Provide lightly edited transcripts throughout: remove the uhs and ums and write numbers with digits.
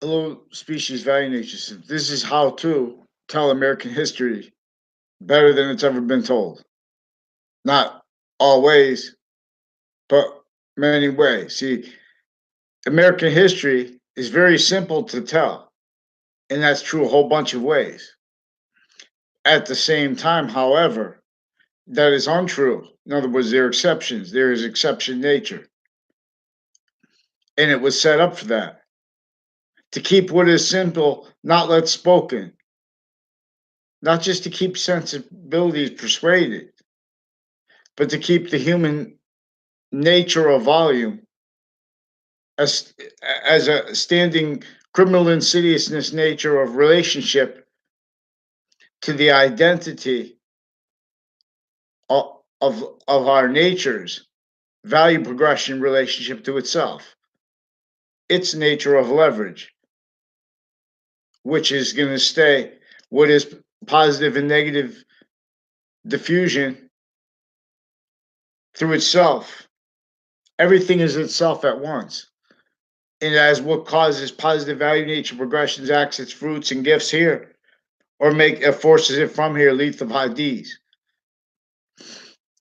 Hello, species value nature system. This is how to tell American history better than it's ever been told. Not always, but many ways. See, American history is very simple to tell, and that's true a whole bunch of ways. At the same time, however, that is untrue. In other words, there are exceptions. There is exception nature, and it was set up for that to keep what is simple, not let spoken, not just to keep sensibilities persuaded, but to keep the human nature of volume as as a standing criminal insidiousness nature of relationship to the identity of our nature's value progression relationship to itself, its nature of leverage, which is going to stay what is positive and negative diffusion through itself. Everything is itself at once. And as what causes positive value nature progressions acts its fruits and gifts here, or make forces it from here, lethal Hadiths.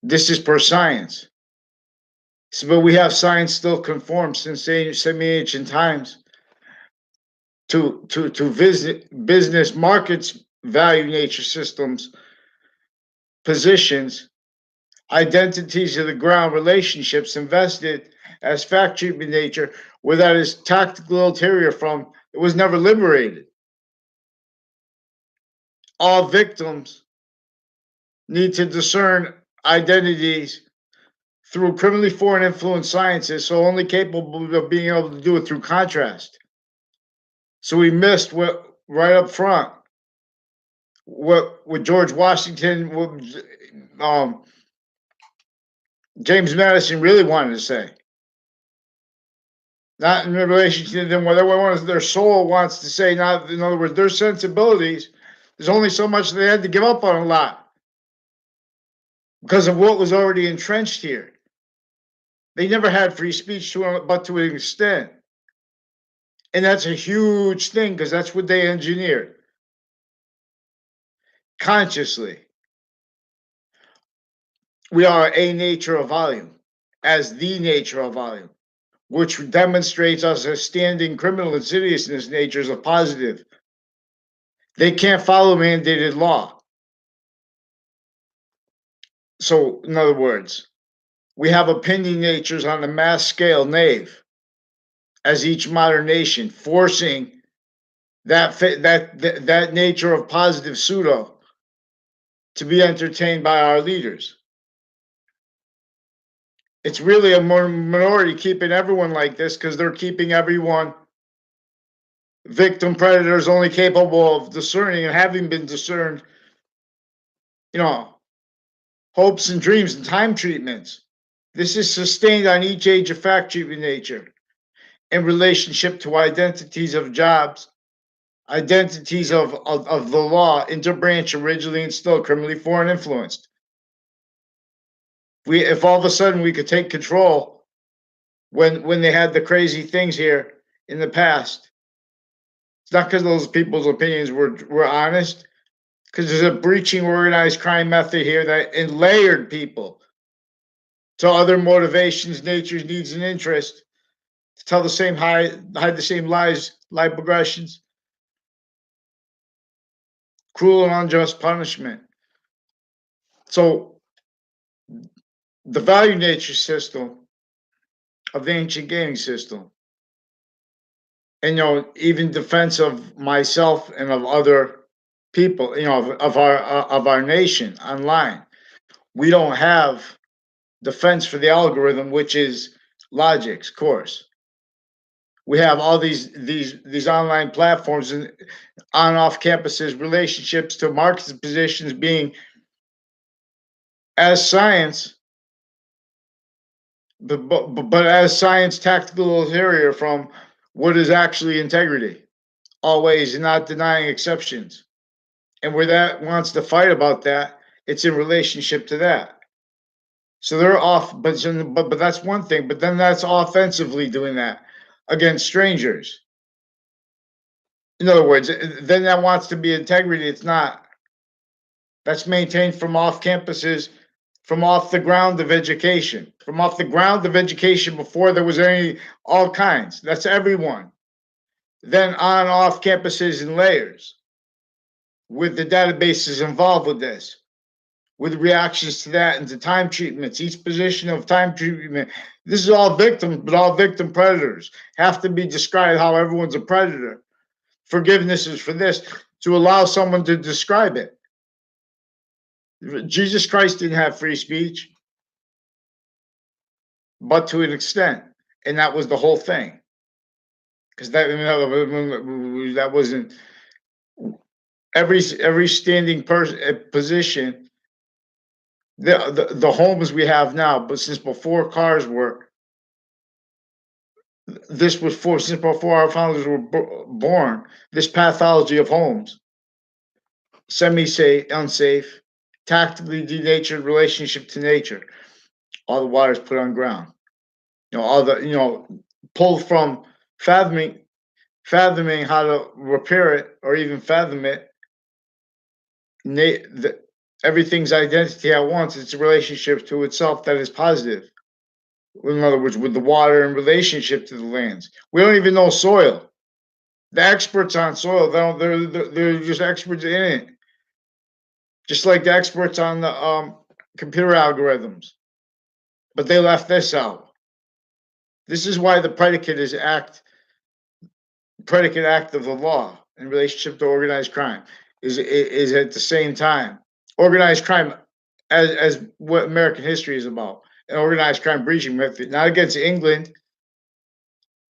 This is per science. So, but we have science still conformed since semi-ancient times to visit business markets, value nature systems, positions, identities of the ground, relationships invested as fact treatment nature, where that is tactical ulterior from, it was never liberated. All victims need to discern identities through criminally foreign influenced sciences, so only capable of being able to do it through contrast. So we missed what right up front what George Washington, what James Madison really wanted to say. Not in relation to them, what everyone their soul wants to say. Not in other words, their sensibilities. There's only so much they had to give up on a lot because of what was already entrenched here. They never had free speech but to an extent. And that's a huge thing because that's what they engineered consciously. We are a nature of volume as the nature of volume, which demonstrates us as standing criminal insidiousness natures of positive. They can't follow mandated law. So, in other words, we have opinion natures on the mass scale, knave, as each modern nation, forcing that nature of positive pseudo to be entertained by our leaders. It's really a minority keeping everyone like this because they're keeping everyone victim predators only capable of discerning and having been discerned, you know, hopes and dreams and time treatments. This is sustained on each age of fact treatment nature in relationship to identities of jobs, identities of the law, interbranch originally and still criminally foreign influenced. If all of a sudden we could take control when they had the crazy things here in the past, it's not because those people's opinions were honest, because there's a breaching organized crime method here that layered people to other motivations, natures, needs, and interests to tell the same hide the same lies, lie progressions, cruel and unjust punishment. So the value nature system of the ancient gaming system, and even defense of myself and of other people, of our nation online. We don't have defense for the algorithm, which is logic's course. We have all these online platforms and on off campuses relationships to market positions being as science, but as science tactical ulterior from what is actually integrity, always not denying exceptions. And where that wants to fight about that, it's in relationship to that. So they're off, but that's one thing. But then that's offensively doing that against strangers. In other words, then that wants to be integrity. It's not. That's maintained from off campuses, from off the ground of education, from off the ground of education before there was any, all kinds. That's everyone. Then on off campuses and layers with the databases involved with this, with reactions to that and to time treatments, each position of time treatment. This is all victims, but all victim predators have to be described how everyone's a predator. Forgiveness is for this, to allow someone to describe it. Jesus Christ didn't have free speech, but to an extent, and that was the whole thing. Because that wasn't every standing position. The homes we have now, but since before cars were, this was for since before our founders were born. This pathology of homes, semi-safe, unsafe, tactically denatured relationship to nature. All the water is put on ground. All the pulled from fathoming fathoming how to repair it or even fathom it. Everything's identity at once. It's a relationship to itself that is positive. In other words, with the water in relationship to the lands. We don't even know soil. The experts on soil, they're just experts in it. Just like the experts on the computer algorithms. But they left this out. This is why the predicate act of the law in relationship to organized crime is at the same time organized crime as what American history is about, an organized crime breaching method, not against England,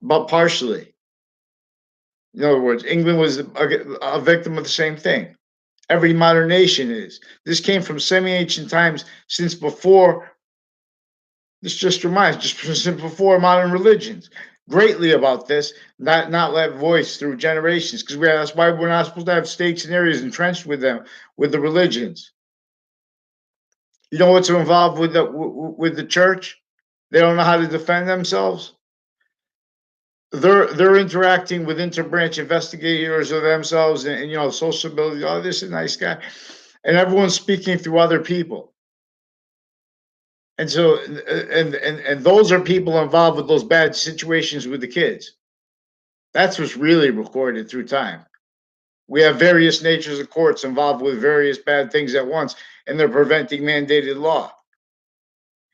but partially. In other words, England was a victim of the same thing. Every modern nation is. This came from semi-ancient times, since before. This just reminds, just since before modern religions. Greatly about this, not let voice through generations, because that's why we're not supposed to have states and areas entrenched with them, with the religions. You know what's involved with the church? They don't know how to defend themselves. They're interacting with interbranch investigators of themselves, and social ability. Oh, this is a nice guy, and everyone's speaking through other people. And so, and those are people involved with those bad situations with the kids. That's what's really recorded through time. We have various natures of courts involved with various bad things at once, and they're preventing mandated law.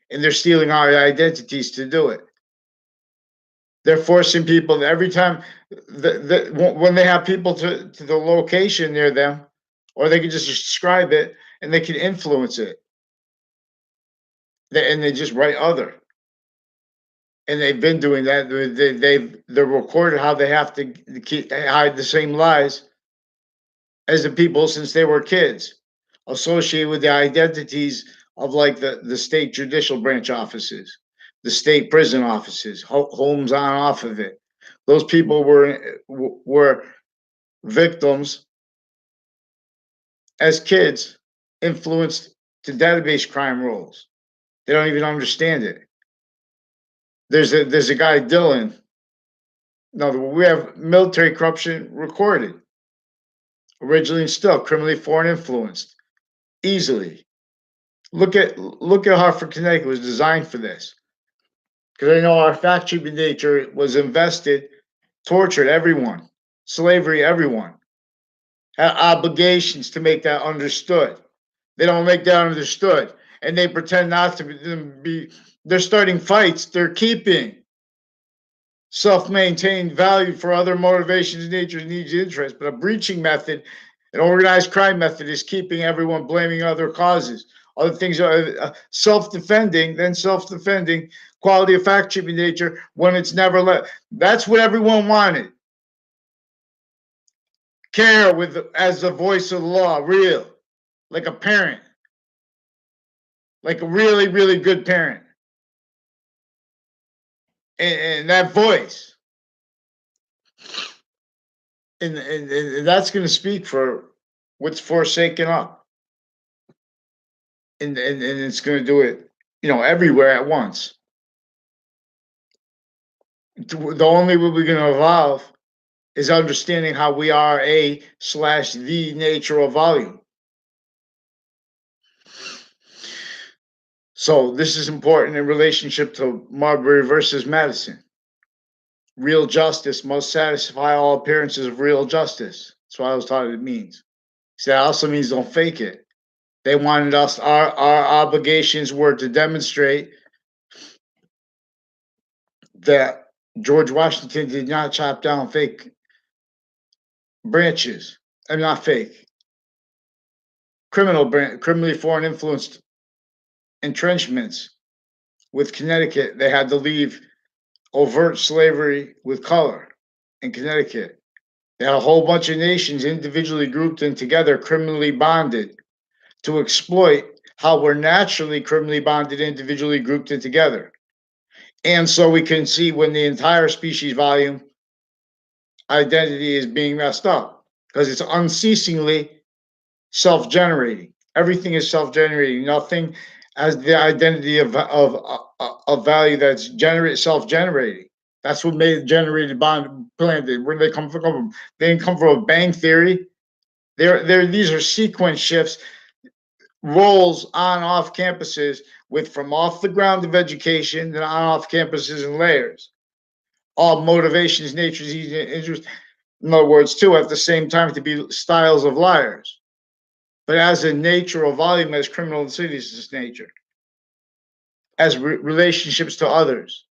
And they're stealing our identities to do it. They're forcing people every time when they have people to the location near them, or they can just describe it and they can influence it. And they just write other. And they've been doing that. They're recorded how they have to hide the same lies as the people since they were kids, associated with the identities of like the state judicial branch offices, the state prison offices, homes on off of it. Those people were victims as kids, influenced to database crime roles. They don't even understand it. There's a guy, Dylan. No, we have military corruption recorded. Originally and still criminally foreign influenced. Easily. Look at Hartford, Connecticut was designed for this. Because I know our fact treatment nature was invested, tortured everyone, slavery everyone, had obligations to make that understood. They don't make that understood, and they pretend not to be. They're starting fights. They're keeping self-maintained value for other motivations, natures, needs, interests. But a breaching method, an organized crime method, is keeping everyone blaming other causes. Other things are self-defending, then self-defending, quality of fact treatment nature when it's never let. That's what everyone wanted. Care with as the voice of the law, real, like a parent, like a really, really good parent. And that voice. And that's going to speak for what's forsaken up. And it's going to do it, everywhere at once. The only way we're going to evolve is understanding how we are a slash the nature of volume. So this is important in relationship to Marbury versus Madison. Real justice must satisfy all appearances of real justice. That's what I was taught it means. So that also means don't fake it. They wanted us, our obligations were to demonstrate that George Washington did not chop down fake branches. I'm not fake. Criminally foreign influenced entrenchments with Connecticut. They had to leave overt slavery with color in Connecticut. They had a whole bunch of nations individually grouped and together, criminally bonded to exploit how we're naturally criminally bonded, individually grouped and together. And so we can see when the entire species volume identity is being messed up because it's unceasingly self-generating. Everything is self-generating. Nothing as the identity of value that's self-generating. That's what made generated bond planted. Where they come from? They didn't come from a bang theory. These are sequence shifts, roles on off campuses with from off the ground of education and on off campuses and layers. All motivations, natures, interests. In other words, too, at the same time to be styles of liars. But as a nature of volume, as criminal insidious nature, as relationships to others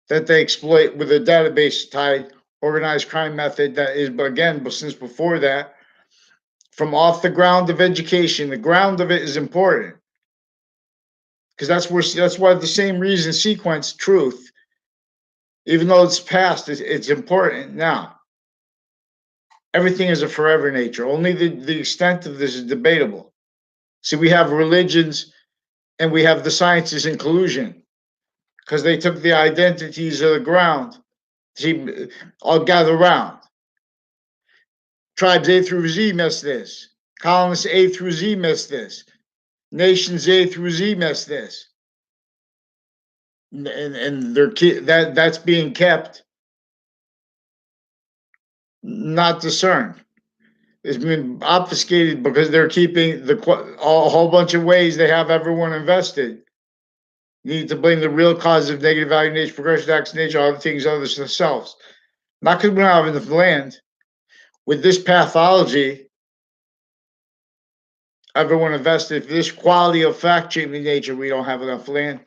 that they exploit with a database tied organized crime method that is, again, since before that, from off the ground of education. The ground of it is important because that's why the same reason sequence truth, even though it's past, it's important now. Everything is a forever nature. Only the extent of this is debatable. See, we have religions and we have the sciences in collusion because they took the identities of the ground. See, all gather around. Tribes A through Z miss this. Colonists A through Z miss this. Nations A through Z miss this. And that's being kept not discerned. It's been obfuscated because they're keeping a whole bunch of ways they have everyone invested. You need to blame the real cause of negative value nature, progression, acts, nature, other things other than themselves. Not because we don't have enough land. With this pathology, everyone invested for this quality of fact treatment nature, we don't have enough land.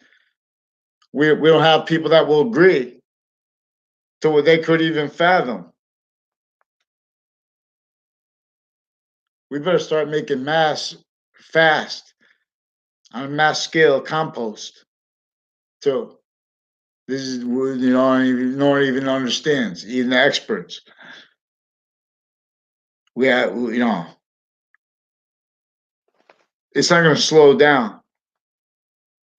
We don't have people that will agree to what they could even fathom. We better start making mass fast on a mass scale compost too. This is no one even understands, even the experts. We have it's not going to slow down.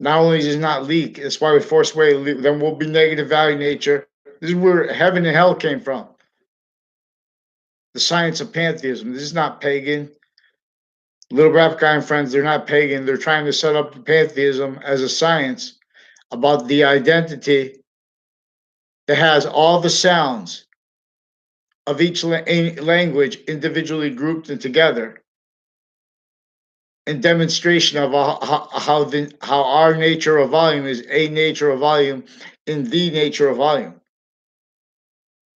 Not only does it not leak, that's why we force away. Then we'll be negative value nature. This is where heaven and hell came from. The science of pantheism. This is not pagan. Little rap guy and friends, they're not pagan. They're trying to set up pantheism as a science about the identity that has all the sounds of each language individually grouped and together in demonstration of how our nature of volume is a nature of volume in the nature of volume.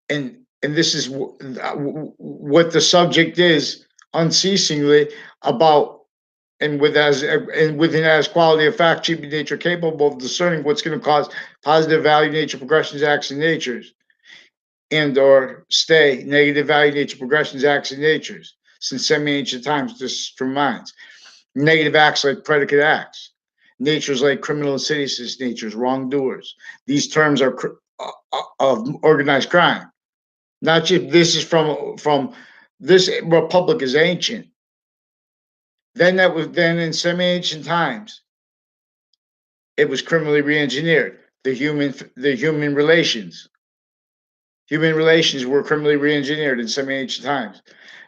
And this is what the subject is unceasingly about, and within as quality of fact, cheap nature capable of discerning what's going to cause positive value nature progressions, acts, and natures, and or stay negative value nature progressions, acts, and natures since semi-ancient times. Just from minds, negative acts like predicate acts, natures like criminal insidious natures, wrongdoers. These terms are of organized crime. Not just this is from this republic is ancient. Then in semi-ancient times, it was criminally re-engineered. The human relations. Human relations were criminally re-engineered in semi-ancient times.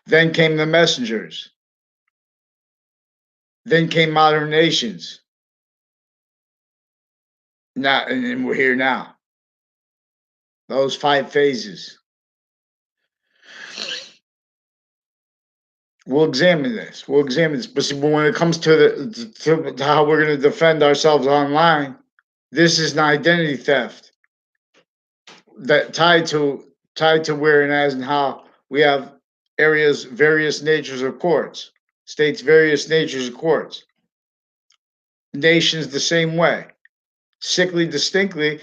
Then came the messengers. Then came modern nations. And we're here now. Those 5 phases. We'll examine this. We'll examine this. But see, when it comes to to how we're going to defend ourselves online, this is an identity theft that tied to where and as and how we have areas, various natures of courts, states, various natures of courts, nations the same way, sickly distinctly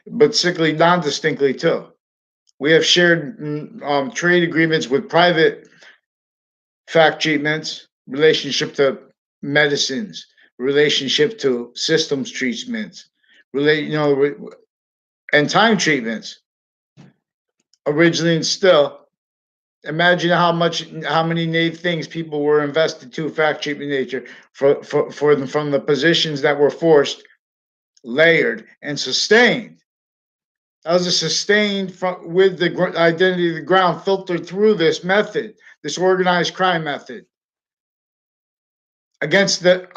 but sickly non-distinctly too. We have shared trade agreements with private fact treatments, relationship to medicines, relationship to systems treatments, and time treatments. Originally and still, imagine how many things people were invested to fact treatment nature for them from the positions that were forced, layered, and sustained. That was a sustained with the identity of the ground filtered through this method, this organized crime method against the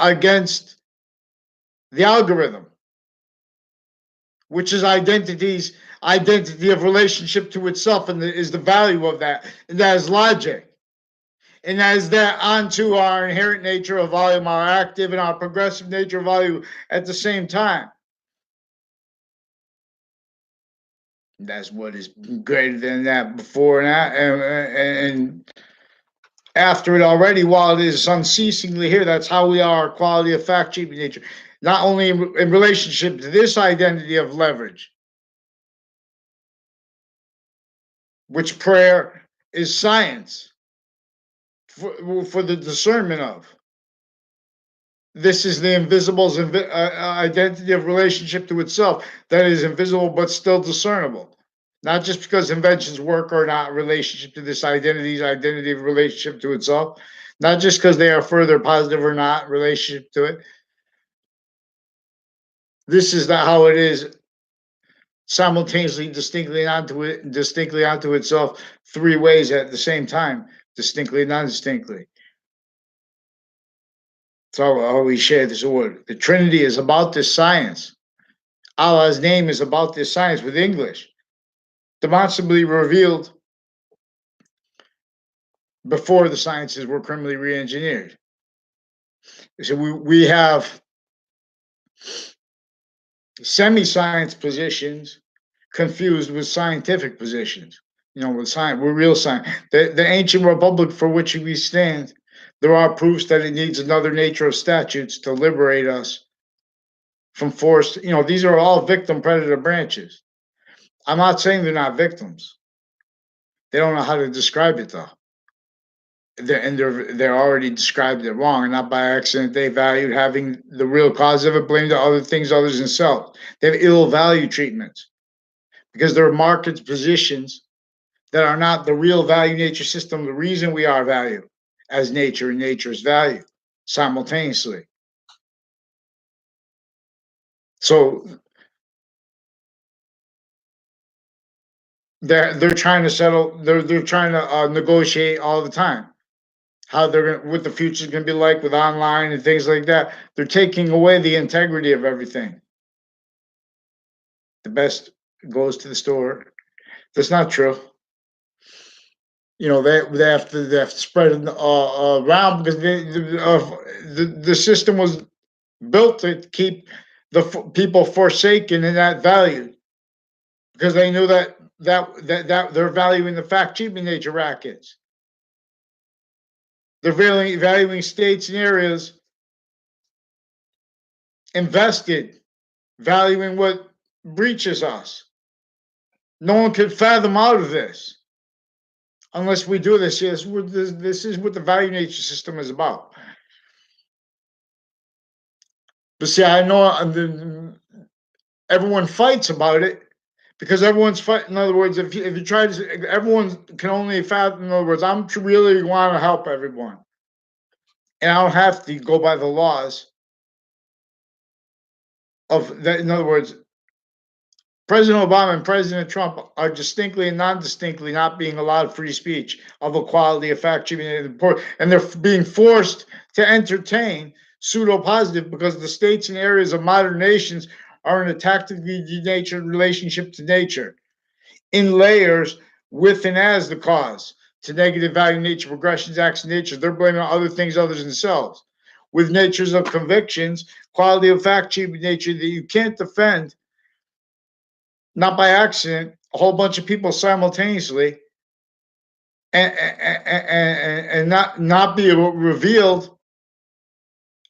algorithm, which is identity of relationship to itself, and is the value of that, and that is logic, and that is that onto our inherent nature of volume, our active and our progressive nature of value at the same time. That's what is greater than that before and after it already, while it is unceasingly here. That's how we are, quality of fact treatment nature, not only in relationship to this identity of leverage, which prayer is science for the discernment of. This is the invisible's identity of relationship to itself that is invisible but still discernible. Not just because inventions work or not relationship to this identity of relationship to itself. Not just because they are further positive or not relationship to it. This is not how it is simultaneously, distinctly onto itself, three ways at the same time, distinctly and non-distinctly. So we share this word. The Trinity is about this science. Allah's name is about this science with English, demonstrably revealed before the sciences were criminally re-engineered. So we have semi-science positions confused with scientific positions. With science, we're real science. The ancient republic for which we stand, there are proofs that it needs another nature of statutes to liberate us from forced. These are all victim predator branches. I'm not saying they're not victims. They don't know how to describe it though. They're already described it wrong, and not by accident. They valued having the real cause of it, blamed to other things other than self. They have ill value treatments because they're market positions that are not the real value nature system. The reason we are value as nature and nature's value simultaneously. So they're trying to settle. They're trying to negotiate all the time. How what the future is going to be like with online and things like that. They're taking away the integrity of everything. The best goes to the store. That's not true. They have to spread it around because the system was built to keep the people forsaken and that valued because they knew that they're valuing the fact cheaping nature rackets. They're valuing states and areas invested, valuing what breaches us. No one could fathom out of this unless we do this. Yes, this is what the value nature system is about. But see, I know everyone fights about it because everyone's fighting. In other words, if you try to, everyone can only fathom. In other words, I'm really want to help everyone, and I don't have to go by the laws of that. In other words, President Obama and President Trump are distinctly and non-distinctly not being allowed free speech of equality of fact treatment, and they're being forced to entertain pseudo-positive because the states and areas of modern nations are in a tactically denatured relationship to nature in layers with and as the cause to negative value nature, progressions, acts, and nature. They're blaming on other things other than themselves. With natures of convictions, quality of fact, cheap nature that you can't defend, not by accident, a whole bunch of people simultaneously, and not be revealed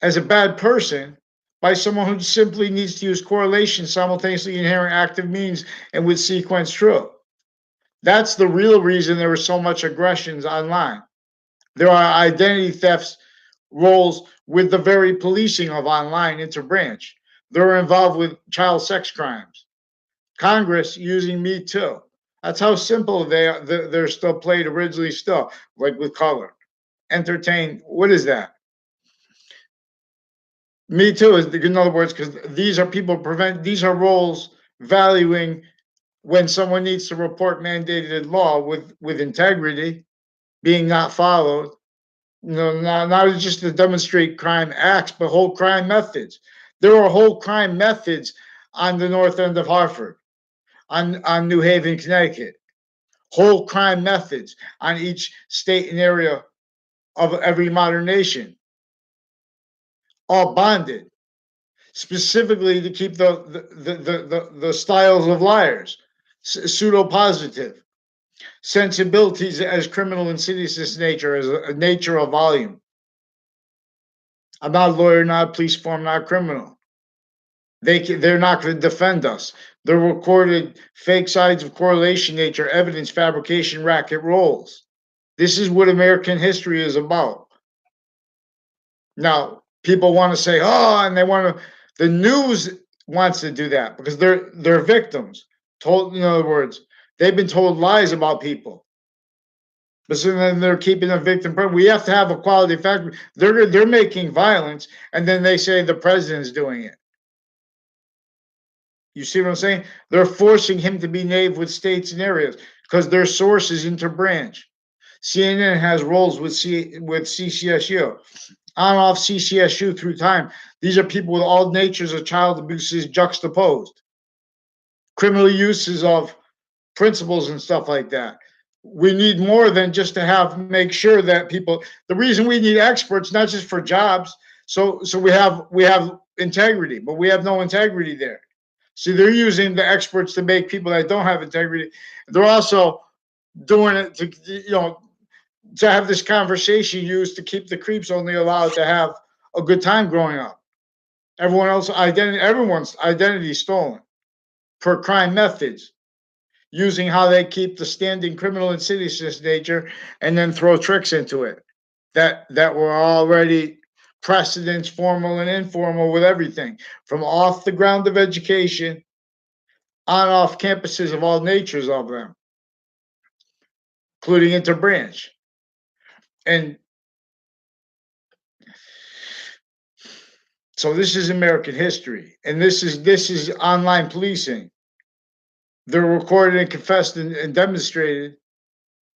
as a bad person by someone who simply needs to use correlation simultaneously inherent active means and with sequence true. That's the real reason there was so much aggressions online. There are identity thefts roles with the very policing of online interbranch. They're involved with child sex crimes. Congress using Me Too. That's how simple they're still played originally still, like with color. Entertain, what is that? Me Too is, in other words, because these are people these are roles valuing when someone needs to report mandated law with integrity being not followed. No, not just to demonstrate crime acts, but whole crime methods. There are whole crime methods on the north end of Hartford, on New Haven, Connecticut. Whole crime methods on each state and area of every modern nation, all bonded, specifically to keep the styles of liars, pseudo positive, sensibilities as criminal insidiousness nature, as a nature of volume. I'm not a lawyer, not a police form, not a criminal. They're not going to defend us. They're recorded fake sides of correlation nature, evidence fabrication, racket roles. This is what American history is about. Now, people want to say, oh, and they want to, the news wants to do that because they're victims. Told, in other words, they've been told lies about people. But so then they're keeping a victim. We have to have a quality factor. They're making violence, and then they say the president's doing it. You see what I'm saying? They're forcing him to be named with states and areas because their sources interbranch. CNN has roles with CCSU, on off CCSU through time. These are people with all natures of child abuses juxtaposed, criminal uses of principles and stuff like that. We need more than just to make sure that people. The reason we need experts, not just for jobs, so we have integrity, but we have no integrity there. See, they're using the experts to make people that don't have integrity. They're also doing it to have this conversation used to keep the creeps only allowed to have a good time growing up. Everyone's identity stolen for crime methods, using how they keep the standing criminal insidiousness nature and then throw tricks into it that were already precedents, formal and informal, with everything from off the ground of education on off campuses of all natures of them, including interbranch. And so this is American history, and this is online policing. They're recorded and confessed and demonstrated.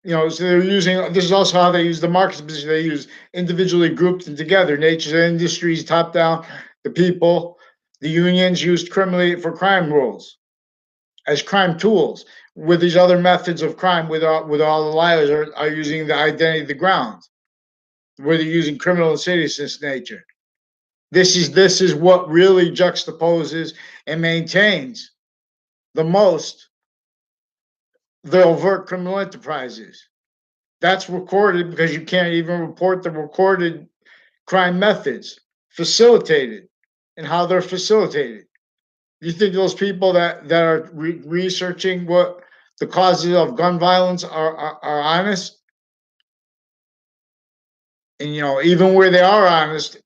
So they're using. This is also how they use the market position. They use individually grouped and together. Nature's industries, top down, the people, the unions used criminally for crime rules as crime tools. With these other methods of crime, with all the liars are using the identity of the ground, where they're using criminal insidiousness nature. This is what really juxtaposes and maintains the most the overt criminal enterprises. That's recorded because you can't even report the recorded crime methods facilitated and how they're facilitated. You think those people that are researching what the causes of gun violence are honest? And even where they are honest,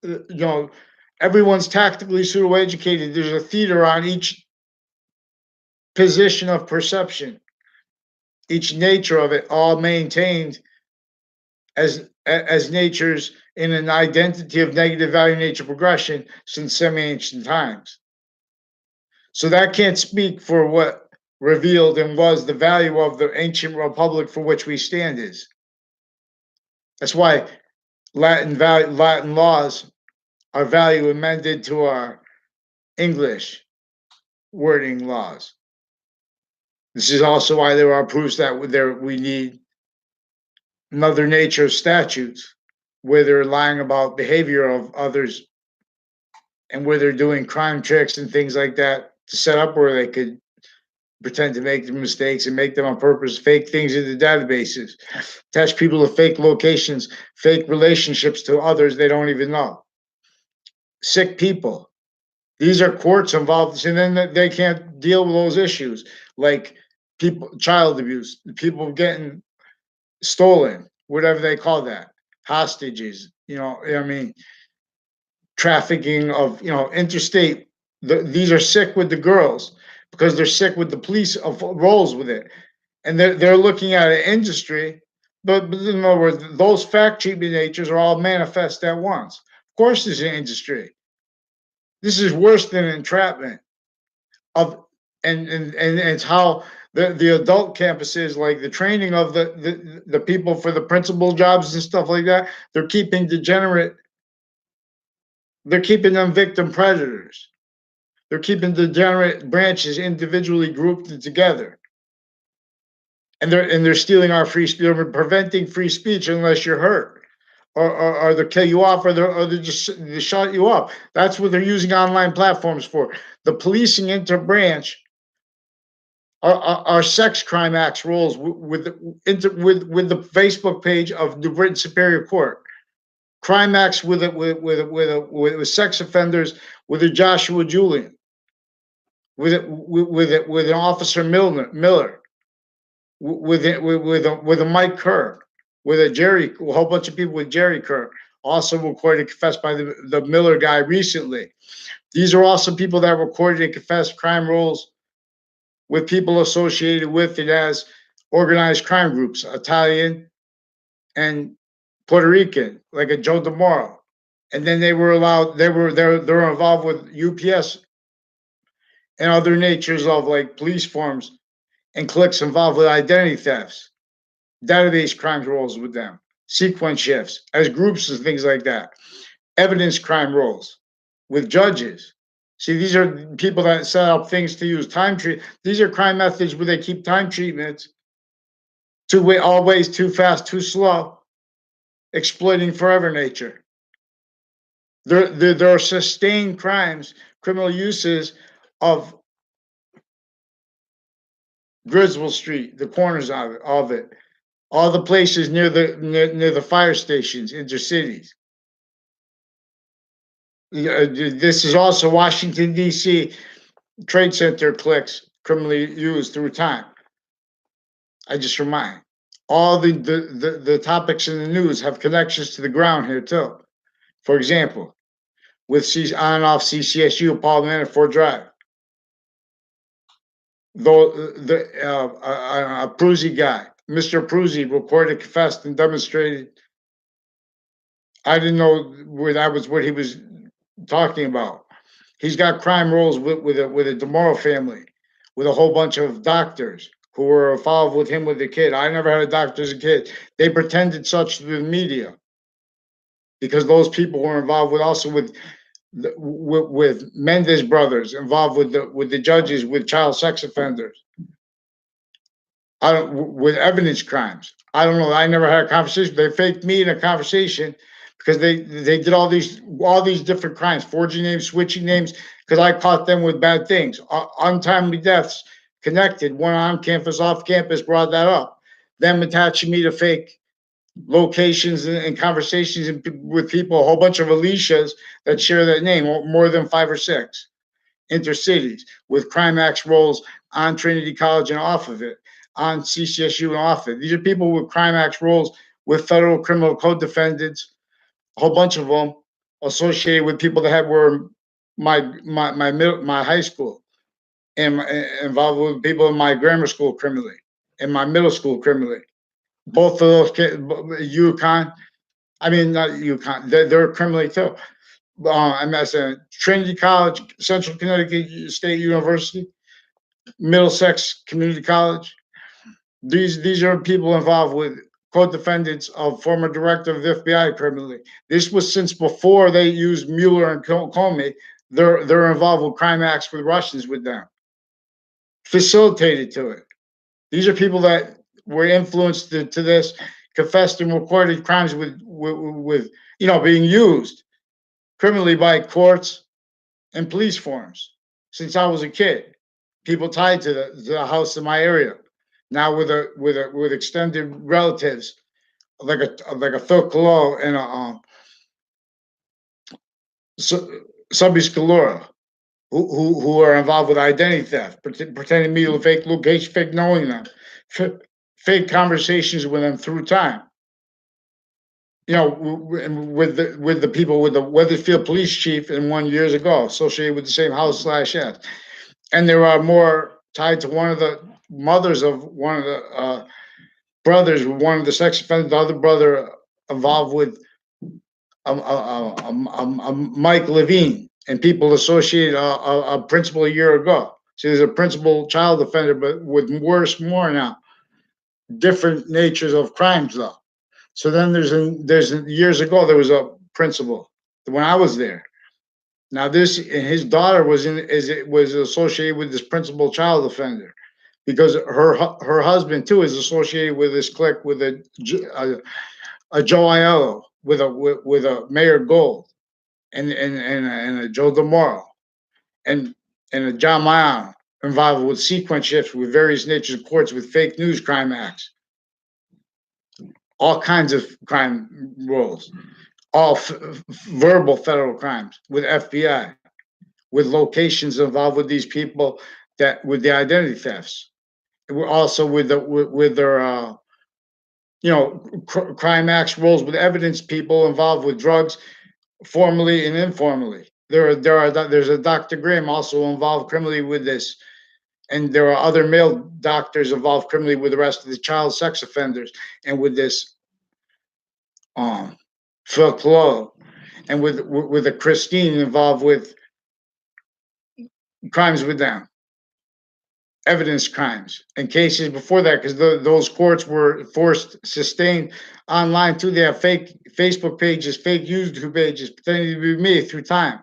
everyone's tactically pseudo educated. There's a theater on each position of perception, each nature of it, all maintained as natures in an identity of negative value nature progression since semi-ancient times. So that can't speak for what revealed and was the value of the ancient republic for which we stand is. That's why Latin laws are value amended to our English wording laws. This is also why there are proofs that we need Mother Nature statutes where they're lying about behavior of others and where they're doing crime tricks and things like that to set up where they could pretend to make the mistakes and make them on purpose, fake things in the databases, attach people to fake locations, fake relationships to others they don't even know. Sick people. These are courts involved, and then they can't deal with those issues like people, child abuse, people getting stolen, whatever they call that, hostages. I mean, trafficking of interstate. These are sick with the girls because they're sick with the police of roles with it, and they're looking at an industry. But in other words, those fact treatment natures are all manifest at once. Of course, there's an industry. This is worse than entrapment of, and it's how the adult campuses, like the training of the people for the principal jobs and stuff like that, they're keeping degenerate. They're keeping them victim predators. They're keeping degenerate branches individually grouped together, and they're stealing our free speech. They're preventing free speech unless you're hurt, or they kill you off, or they shut you up. That's what they're using online platforms for. The policing interbranch are sex crime acts rules with the Facebook page of New Britain Superior Court. Crime acts with sex offenders with a Joshua Julian, with an Officer Miller, with a Mike Kerr, with a whole bunch of people with Jerry Kerr, also recorded and confessed by the Miller guy recently. These are also people that recorded and confessed crime roles with people associated with it as organized crime groups, Italian and Puerto Rican, like a Joe DeMoro. And then they were allowed, they're involved with UPS and other natures of like police forms and cliques involved with identity thefts, database crimes roles with them, sequence shifts as groups and things like that, evidence crime roles with judges. See, these are people that set up things to use time treat. These are crime methods where they keep time treatments always too fast, too slow, exploiting forever nature. There are sustained crimes, criminal uses of Griswold Street, the corners of it, all the places near the fire stations, intercities. This is also Washington D.C. Trade Center clicks criminally used through time. I just remind all the topics in the news have connections to the ground here too. For example, with on and off CCSU, Paul Manafort Drive. Though the Pruzzi guy, Mr. Pruzzi, recorded, confessed, and demonstrated. I didn't know where that was what he was talking about. He's got crime rolls with a DeMoro family, with a whole bunch of doctors who were involved with him with a kid. I never had a doctor as a kid. They pretended such to the media because those people were involved with Mendes brothers, involved with the judges, with child sex offenders. With evidence crimes. I don't know. I never had a conversation. They faked me in a conversation because they did all these different crimes, forging names, switching names, because I caught them with bad things, untimely deaths connected. One on campus, off campus brought that up. Them attaching me to fake locations and conversations with people, a whole bunch of Alicias that share that name, more than 5 or 6, intercities with crime acts roles on Trinity College and off of it, on CCSU and off it. These are people with crime acts roles with federal criminal code defendants, a whole bunch of them associated with people that were my high school, and involved with people in my grammar school criminally, in my middle school criminally. Both of those kids, UConn, I mean, not UConn, they're criminally too. I'm saying Trinity College, Central Connecticut State University, Middlesex Community College. These are people involved with co-defendants of former director of the FBI criminally. This was since before they used Mueller and Comey. They're involved with crime acts with Russians with them, facilitated to it. These are people that were influenced to this confessed and recorded crimes with being used criminally by courts and police forms since I was a kid. People tied to the house in my area. Now with extended relatives like a Phil Colo and a Subby Scalora who are involved with identity theft, pretending me to fake location, fake knowing them, fake conversations with them through time. With the people with the Weatherfield police chief in 1 years ago, associated with the same house slash yes, and there are more tied to one of the mothers of one of the brothers, one of the sex offenders, the other brother involved with Mike Levine and people associated a principal a year ago. So there's a principal child offender, but with worse, more now, different natures of crimes though. So then there's years ago there was a principal when I was there. Now this his daughter was associated with this principal child offender because her husband too is associated with this clique with a Joe Aiello with a Mayor Gold and a Joe DeMoro and a John Mayan involved with sequence shifts with various natures of courts with fake news crime acts, all kinds of crime roles, all verbal federal crimes with FBI, with locations involved with these people that with the identity thefts. We're also with their crime acts roles with evidence people involved with drugs formally and informally. There's a Dr. Graham also involved criminally with this, and there are other male doctors involved criminally with the rest of the child sex offenders, and with this Phil Clo, and with a Christine involved with crimes with them, evidence crimes, and cases before that because those courts were forced sustained online too. They have fake Facebook pages, fake YouTube pages pretending to be me through time.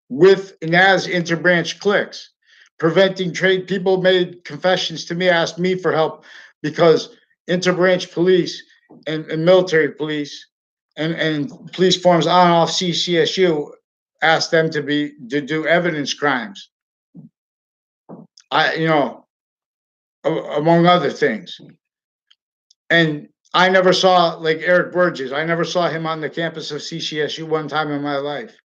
With and as interbranch cliques, preventing trade. People made confessions to me, asked me for help because interbranch police and military police and police forms on and off CCSU asked them to do evidence crimes. Among other things. And I never saw like Eric Burgess. I never saw him on the campus of CCSU one time in my life.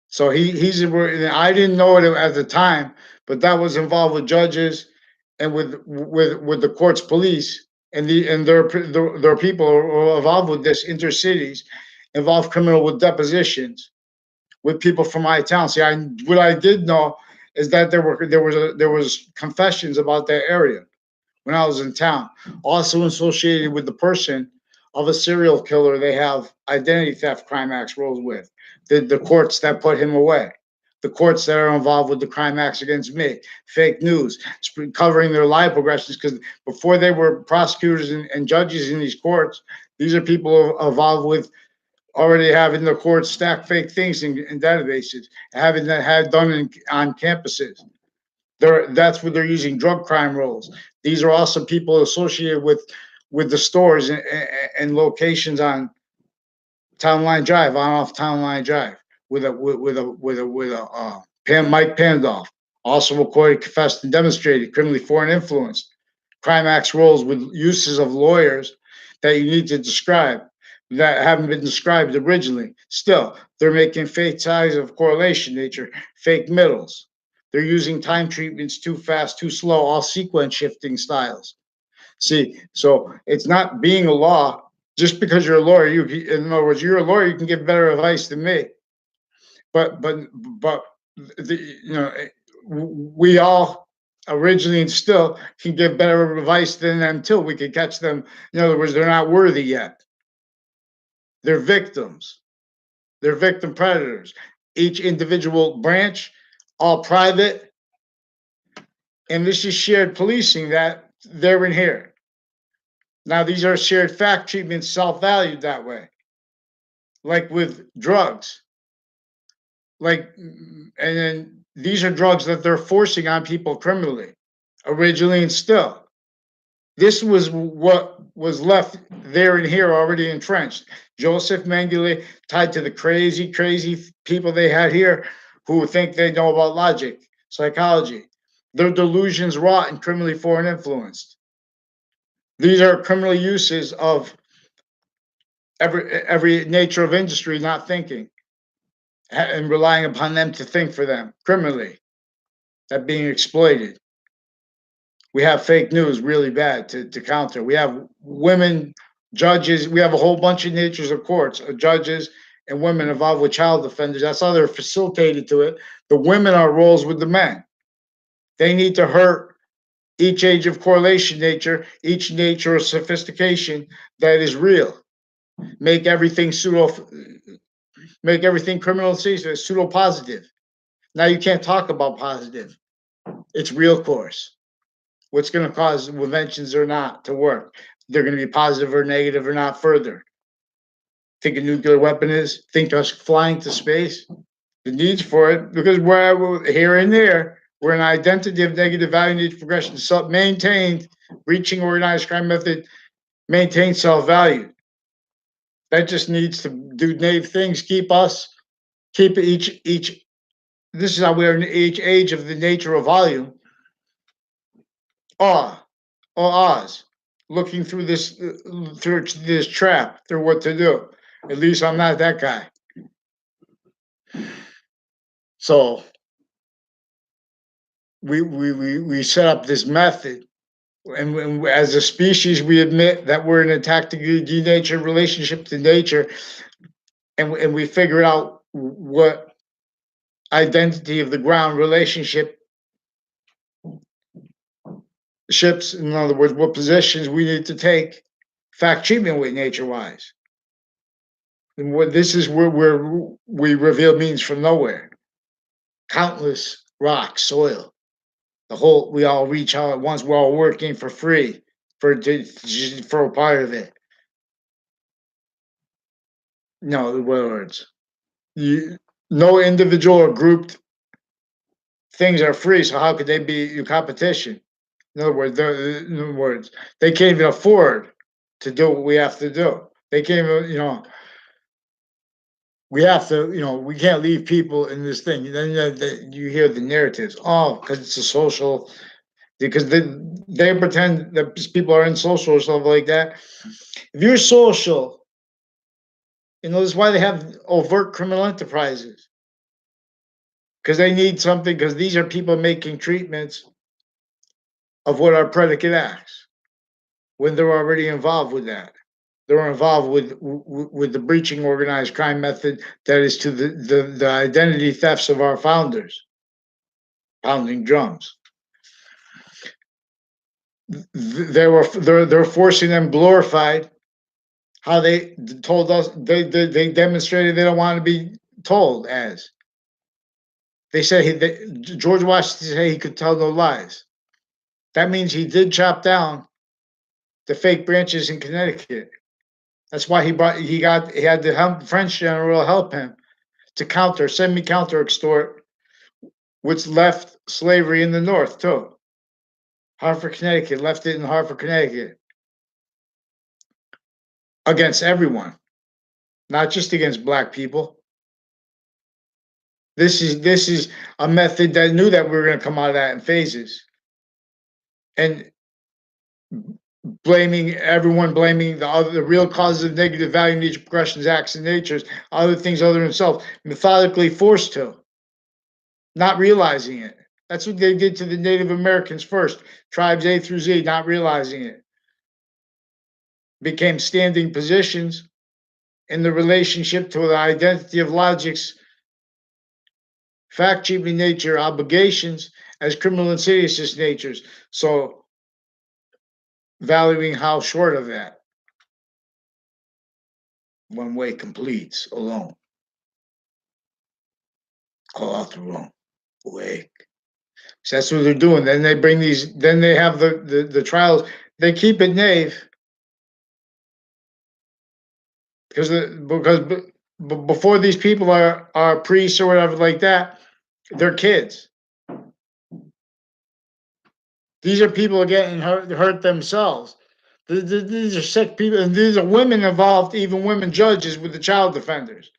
So I didn't know it at the time, but that was involved with judges and with the court's police and their people are involved with this intercities, involved criminal with depositions with people from my town. See, what I did know is that there was confessions about that area when I was in town. Also associated with the person of a serial killer, they have identity theft crime acts rolled with the courts that put him away, the courts that are involved with the crime acts against me, fake news, covering their live progressions. Because before they were prosecutors and judges in these courts, these are people involved with already having the courts stack fake things in databases, having that had done on campuses. That's where they're using drug crime rolls. These are also people associated with the stores and locations on Town Line Drive, on off Town Line Drive, with a Mike Pandolf, also recorded, confessed, and demonstrated criminally foreign influence, crime acts rolls with uses of lawyers that you need to describe that haven't been described originally. Still, they're making fake ties of correlation nature, fake middles. They're using time treatments too fast, too slow, all sequence shifting styles. See, so it's not being a law just because you're a lawyer. In other words, you're a lawyer, you can give better advice than me. But we all originally and still can give better advice than them too. We can catch them. In other words, they're not worthy yet. They're victims. They're victim predators. Each individual branch, all private, and this is shared policing that they're in here. Now, these are shared fact treatments, self-valued that way, like with drugs. And then these are drugs that they're forcing on people criminally, originally and still. This was what was left there and here already entrenched. Joseph Mengele tied to the crazy, crazy people they had here who think they know about logic, psychology. Their delusions wrought and criminally foreign influenced. These are criminal uses of every nature of industry not thinking and relying upon them to think for them criminally, that being exploited. We have fake news really bad to counter. We have women judges. We have a whole bunch of natures of courts, judges and women involved with child offenders. That's how they're facilitated to it. The women are roles with the men. They need to hurt each age of correlation nature, each nature of sophistication that is real. Make everything make everything criminal and pseudo positive. Now you can't talk about positive. It's real course. What's going to cause inventions or not to work? They're going to be positive or negative or not further. Think a nuclear weapon is? Think us flying to space? The needs for it, because we're here and there, we're an identity of negative value needs progression, maintained, reaching organized crime method, maintain self-value. That just needs to do native things, keep each. This is how we are in each age of the nature of volume. Awe, Oz, looking through this trap, through what to do. At least I'm not that guy. So we set up this method, and as a species, we admit that we're in a tactically denatured relationship to nature, and we figure out what identity of the ground relationship ships, in other words, what positions we need to take, fact treatment with nature wise. And what this is where we reveal means from nowhere. Countless rocks, soil, the whole, we all reach out at once. We're all working for free for a part of it. No, the words. No individual or grouped things are free. So how could they be your competition? In other words, they can't even afford to do what we have to do. They can't even, we have to, we can't leave people in this thing. Then you hear the narratives. Oh, because it's a social, because they pretend that people are in social or stuff like that. If you're social, this is why they have overt criminal enterprises, because they need something. Because these are people making treatments of what are predicate acts when they're already involved with that. They're involved with the breaching organized crime method that is to the identity thefts of our founders, pounding drums. They're forcing them glorified how they told us they demonstrated they don't want to be told as. They said George Washington said he could tell no lies. That means he did chop down the fake branches in Connecticut. That's why he had the French general help him to semi-counter extort, which left slavery in the North too. Hartford, Connecticut, left it in Hartford, Connecticut, against everyone, not just against black people. This is a method that knew that we were going to come out of that in phases, and blaming the real causes of negative value, nature progressions, acts, and natures, other things other than self, methodically forced to, not realizing it. That's what they did to the Native Americans first, tribes A through Z, not realizing it. Became standing positions in the relationship to the identity of logic's fact cheaping nature, obligations as criminal insidious natures. So valuing how short of that one way completes alone. Call out the wrong way. So that's what they're doing. Then they bring these, then they have the trials. They keep it naive because before these people are priests or whatever like that, they're kids. These are people getting hurt themselves. These are sick people, and these are women involved, even women judges with the child defenders.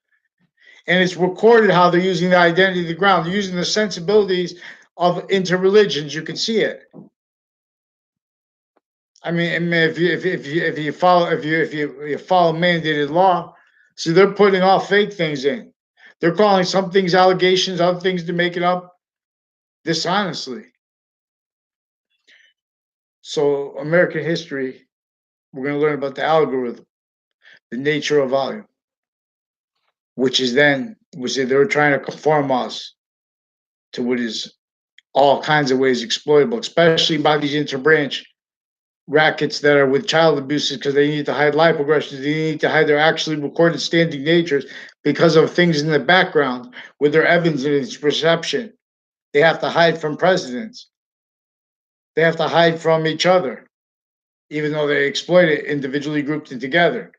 And it's recorded how they're using the identity of the ground. They're using the sensibilities of interreligions. You can see it. I mean, if you follow if you follow mandated law, see they're putting all fake things in. They're calling some things allegations, other things to make it up dishonestly. So American history, we're going to learn about the algorithm, the nature of volume, which they were trying to conform us to what is all kinds of ways exploitable, especially by these interbranch rackets that are with child abuses because they need to hide life progressions. They need to hide their actually recorded standing natures because of things in the background with their evidence perception. They have to hide from presidents. They have to hide from each other, even though they exploit it individually grouped and together.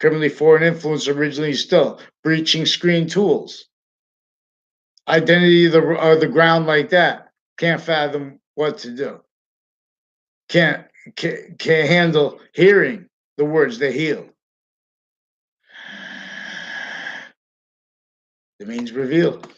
Criminally foreign influence originally still breaching screen tools. Identity of the ground like that. Can't fathom what to do. Can't can't handle hearing the words they heal. The means revealed.